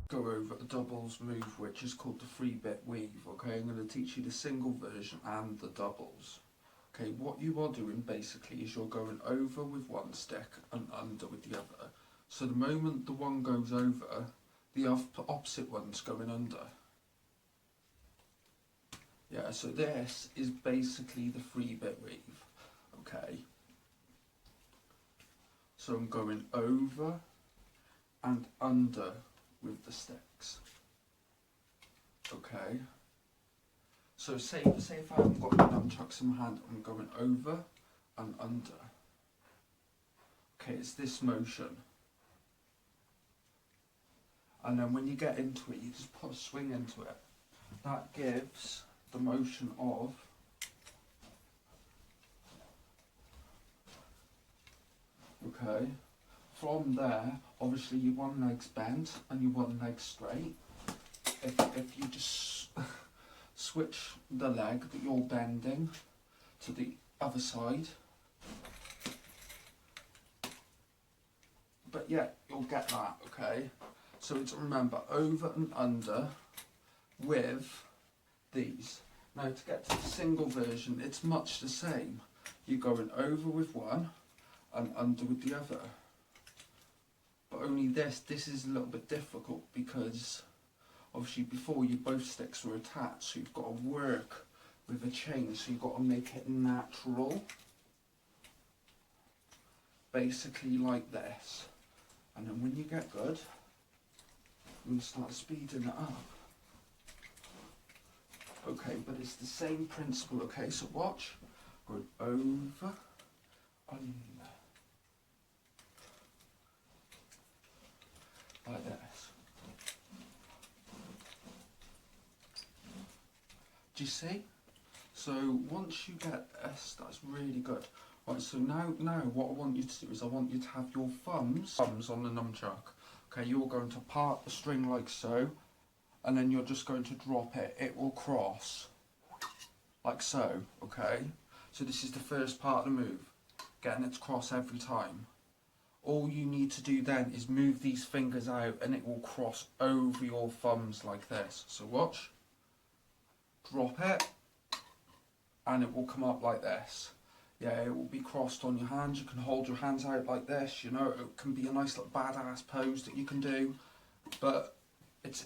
go over a doubles move which is called the 3-bit weave. Okay, I'm going to teach you the single version and the doubles. Okay, what you are doing basically is you're going over with one stick and under with the other. So the moment the one goes over, the opposite one's going under. Yeah, so this is basically the 3-bit weave. Okay, so I'm going over and under with the sticks. Okay, so say if I haven't got my nunchucks in my hand, I'm going over and under. Okay, it's this motion. And then when you get into it, you just put a swing into it. That gives the motion of okay. From there, obviously your one leg's bent and your one leg's straight. If you just switch the leg that you're bending to the other side, but yeah, you'll get that, okay? So it's, remember, over and under with these. Now to get to the single version, it's much the same. You're going over with one and under with the other. But only this is a little bit difficult because obviously before both sticks were attached, so you've got to work with a chain, so you've got to make it natural. Basically like this. And then when you get good, you can start speeding it up. Okay, but it's the same principle, okay, so watch. Going over, under. Like this. Do you see? So once you get this, that's really good. Right, so now what I want you to do is I want you to have your thumbs on the nunchuck. Okay, you're going to part the string like so, and then you're just going to drop it. It will cross, like so, okay? So this is the first part of the move, getting it to cross every time. All you need to do then is move these fingers out and it will cross over your thumbs like this. So watch, drop it, and it will come up like this. Yeah, it will be crossed on your hands. You can hold your hands out like this, you know, it can be a nice little badass pose that you can do, but it's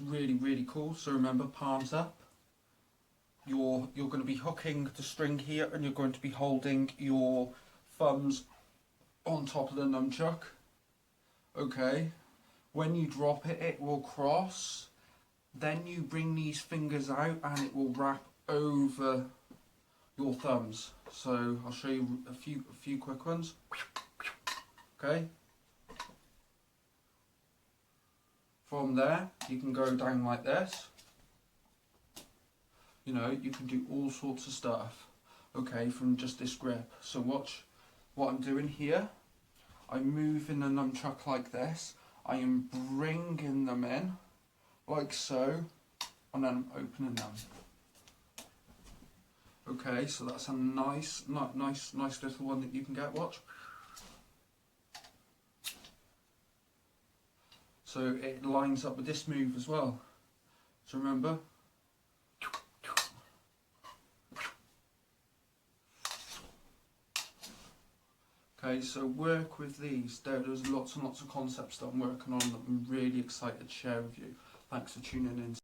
really, really cool. So remember, palms up. You're going to be hooking the string here and you're going to be holding your thumbs on top of the nunchuck. Okay, when you drop it, it will cross. Then you bring these fingers out and it will wrap over your thumbs. So I'll show you a few quick ones. Okay. From there, you can go down like this. You know, you can do all sorts of stuff. Okay, from just this grip. So watch what I'm doing here. I'm moving the nunchuck like this. I am bringing them in like so, and then I'm opening them. Okay, so that's a nice little one that you can get. Watch. So it lines up with this move as well. So remember. Okay, so work with these. There's lots and lots of concepts that I'm working on that I'm really excited to share with you. Thanks for tuning in.